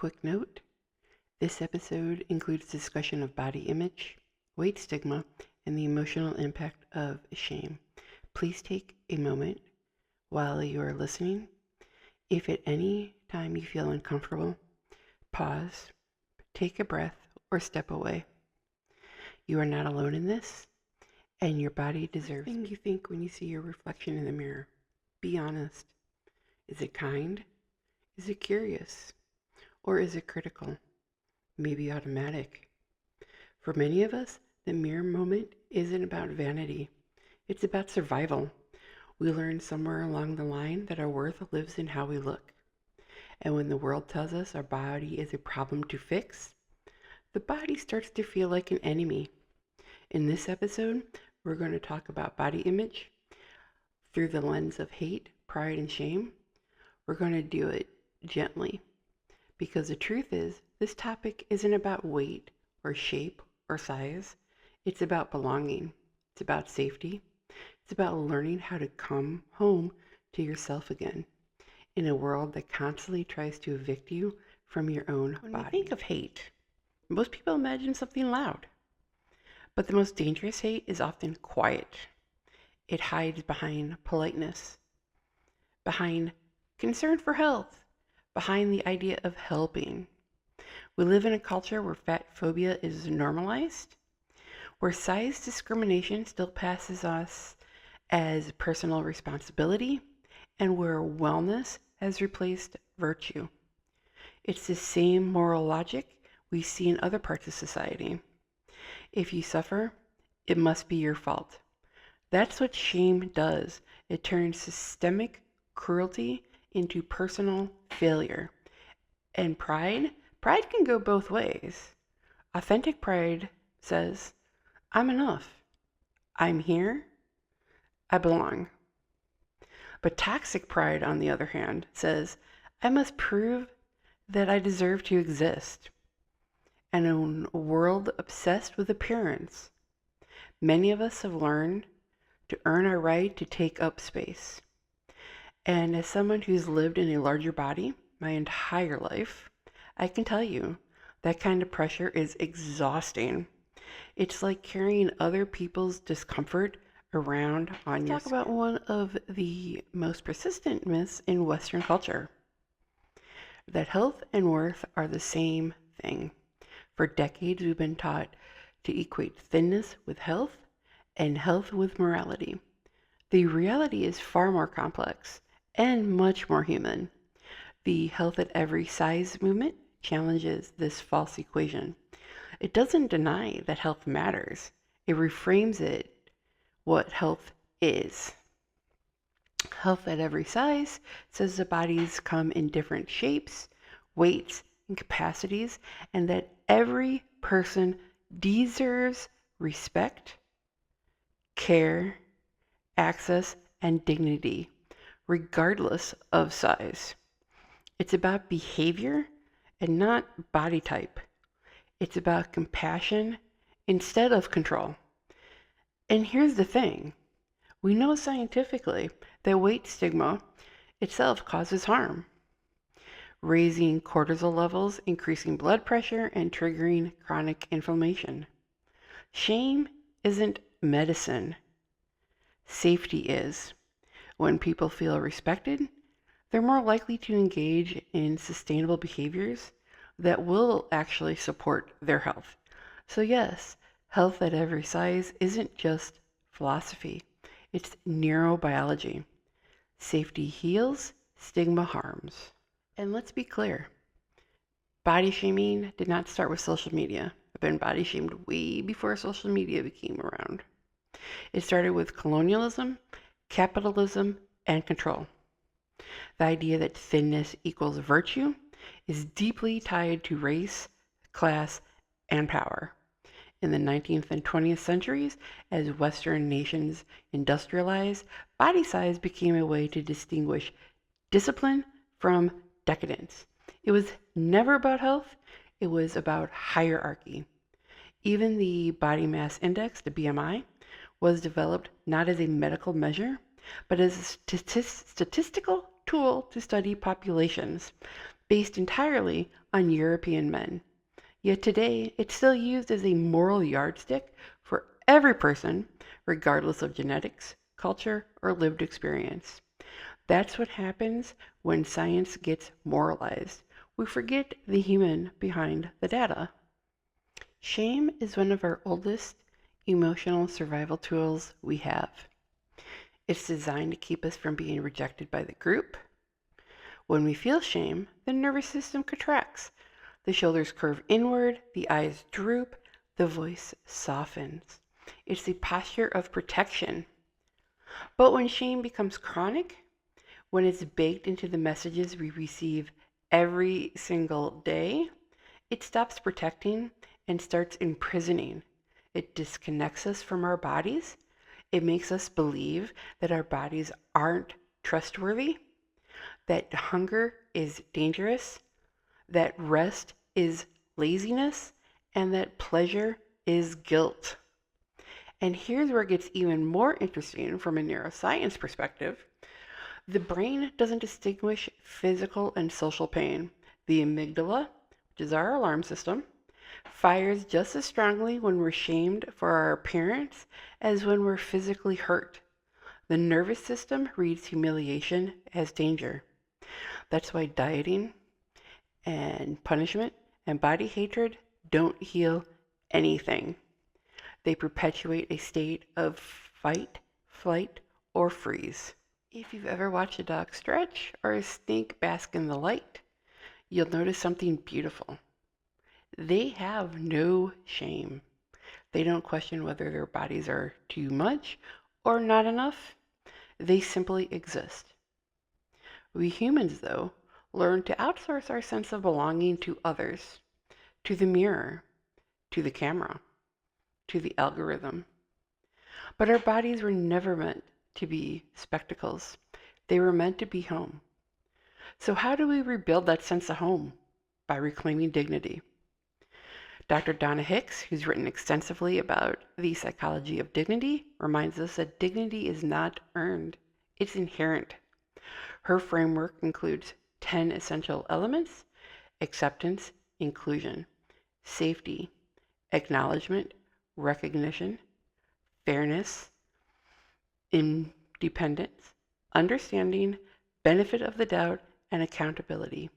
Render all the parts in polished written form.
quick note, this episode includes discussion of body image, weight stigma, and the emotional impact of shame. Please take a moment while you are listening. If at any time you feel uncomfortable, pause, take a breath, or step away. You are not alone in this, and your body deserves everything you think when you see your reflection in the mirror. Be honest. Is it kind? Is it curious? Or is it critical? Maybe automatic. For many of us, the mirror moment isn't about vanity. It's about survival. We learned somewhere along the line that our worth lives in how we look. And when the world tells us our body is a problem to fix, the body starts to feel like an enemy. In this episode, we're going to talk about body image through the lens of hate, pride, and shame. We're going to do it gently, because the truth is, this topic isn't about weight or shape or size. It's about belonging. It's about safety. It's about learning how to come home to yourself again in a world that constantly tries to evict you from your own body. When we think of hate, most people imagine something loud. But the most dangerous hate is often quiet. It hides behind politeness, behind concern for health, behind the idea of helping. We live in a culture where fat phobia is normalized, where size discrimination still passes us as personal responsibility, and where wellness has replaced virtue. It's the same moral logic we see in other parts of society. If you suffer, it must be your fault. That's what shame does. It turns systemic cruelty into personal failure. And pride can go both ways. Authentic pride says, I'm enough. I'm here. I belong. But toxic pride, on the other hand, says, I must prove that I deserve to exist. And in a world obsessed with appearance, many of us have learned to earn our right to take up space. And as someone who's lived in a larger body my entire life, I can tell you that kind of pressure is exhausting. It's like carrying other people's discomfort around on your skin. Talk about one of the most persistent myths in Western culture, that health and worth are the same thing. For decades, we've been taught to equate thinness with health and health with morality. The reality is far more complex and much more human. The health at every size movement challenges this false equation. It doesn't deny that health matters. It reframes it what health is. Health at every size says the bodies come in different shapes, weights, and capacities, and that every person deserves respect, care, access, and dignity, regardless of size. It's about behavior and not body type. It's about compassion instead of control. And here's the thing. We know scientifically that weight stigma itself causes harm, raising cortisol levels, increasing blood pressure, and triggering chronic inflammation. Shame isn't medicine. Safety is. When people feel respected, they're more likely to engage in sustainable behaviors that will actually support their health. So yes, health at every size isn't just philosophy. It's neurobiology. Safety heals, stigma harms. And let's be clear, body shaming did not start with social media. I've been body shamed way before social media became around. It started with colonialism, capitalism, and control. The idea that thinness equals virtue is deeply tied to race, class, and power. In the 19th and 20th centuries, as Western nations industrialized, body size became a way to distinguish discipline from decadence. It was never about health, it was about hierarchy. Even the body mass index, the BMI, was developed not as a medical measure, but as a statistical tool to study populations. based entirely on European men. Yet today, it's still used as a moral yardstick for every person, regardless of genetics, culture, or lived experience. That's what happens when science gets moralized. We forget the human behind the data. Shame is one of our oldest emotional survival tools we have. It's designed to keep us from being rejected by the group. When we feel shame, the nervous system contracts. The shoulders curve inward, the eyes droop, the voice softens. It's the posture of protection. But when shame becomes chronic, when it's baked into the messages we receive every single day, it stops protecting and starts imprisoning. It disconnects us from our bodies. It makes us believe that our bodies aren't trustworthy, that hunger is dangerous, that rest is laziness, and that pleasure is guilt. And here's where it gets even more interesting from a neuroscience perspective. The brain doesn't distinguish physical and social pain. The amygdala, which is our alarm system, fires just as strongly when we're shamed for our appearance as when we're physically hurt. The nervous system reads humiliation as danger. That's why dieting and punishment and body hatred don't heal anything. They perpetuate a state of fight, flight, or freeze. If you've ever watched a dog stretch or a snake bask in the light, you'll notice something beautiful. They have no shame. They don't question whether their bodies are too much or not enough. They simply exist. We humans, though, learn to outsource our sense of belonging to others, to the mirror, to the camera, to the algorithm. But our bodies were never meant to be spectacles. They were meant to be home. So how do we rebuild that sense of home? By reclaiming dignity. Dr. Donna Hicks, who's written extensively about the psychology of dignity, reminds us that dignity is not earned, it's inherent. Her framework includes 10 essential elements: acceptance, inclusion, safety, acknowledgement, recognition, fairness, independence, understanding, benefit of the doubt, and accountability.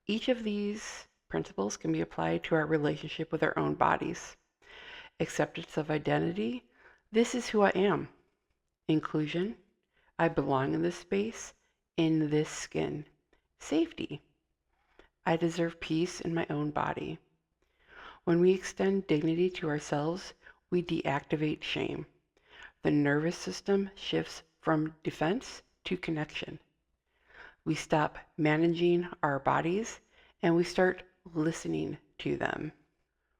Each of these principles can be applied to our relationship with our own bodies. Acceptance of identity: this is who I am. Inclusion: I belong in this space, in this skin. Safety: I deserve peace in my own body. When we extend dignity to ourselves, we deactivate shame. The nervous system shifts from defense to connection. We stop managing our bodies and we start listening to them.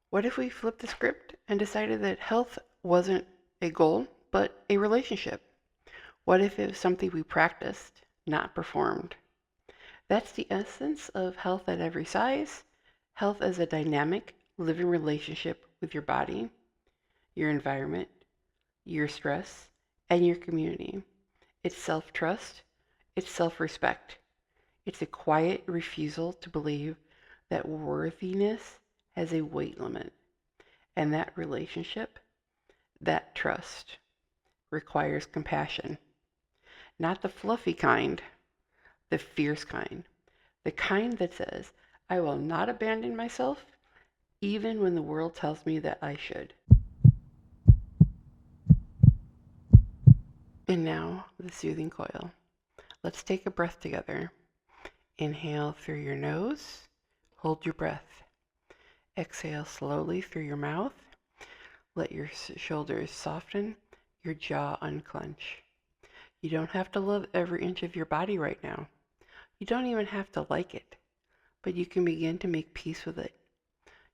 What if we flipped the script and decided that health wasn't a goal, but a relationship? What if it was something we practiced, not performed? That's the essence of health at every size. Health as a dynamic, living relationship with your body, your environment, your stress, and your community. It's self-trust, it's self-respect. It's a quiet refusal to believe that worthiness has a weight limit, and that relationship, that trust, requires compassion. Not the fluffy kind, the fierce kind. The kind that says, I will not abandon myself even when the world tells me that I should. And now, the soothing coil. Let's take a breath together. Inhale through your nose. Hold your breath. Exhale slowly through your mouth. Let your shoulders soften, your jaw unclench. You don't have to love every inch of your body right now. You don't even have to like it, but you can begin to make peace with it.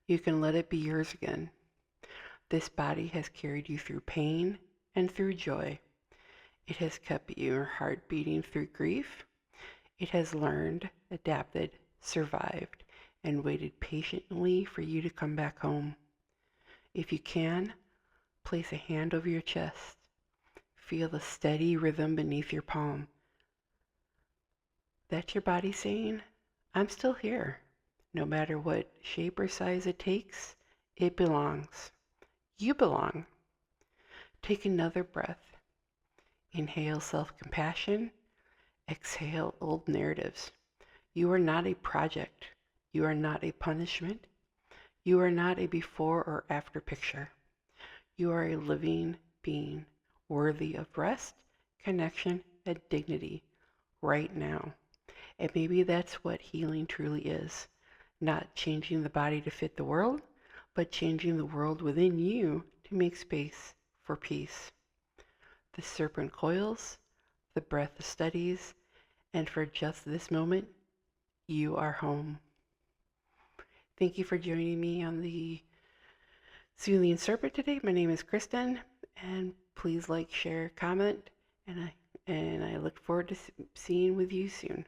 You can let it be yours again. This body has carried you through pain and through joy. It has kept your heart beating through grief. It has learned, adapted, survived, and waited patiently for you to come back home. If you can, place a hand over your chest. Feel the steady rhythm beneath your palm. That's your body saying, I'm still here. No matter what shape or size it takes, it belongs. You belong. Take another breath. Inhale self-compassion. Exhale old narratives. You are not a project. You are not a punishment. You are not a before or after picture. You are a living being, worthy of rest, connection, and dignity right now. And maybe that's what healing truly is. Not changing the body to fit the world, but changing the world within you to make space for peace. The serpent coils, the breath steadies, and for just this moment, you are home. Thank you for joining me on the Soothing Serpent today. My name is Kristen, and please like, share, comment, and I look forward to seeing with you soon.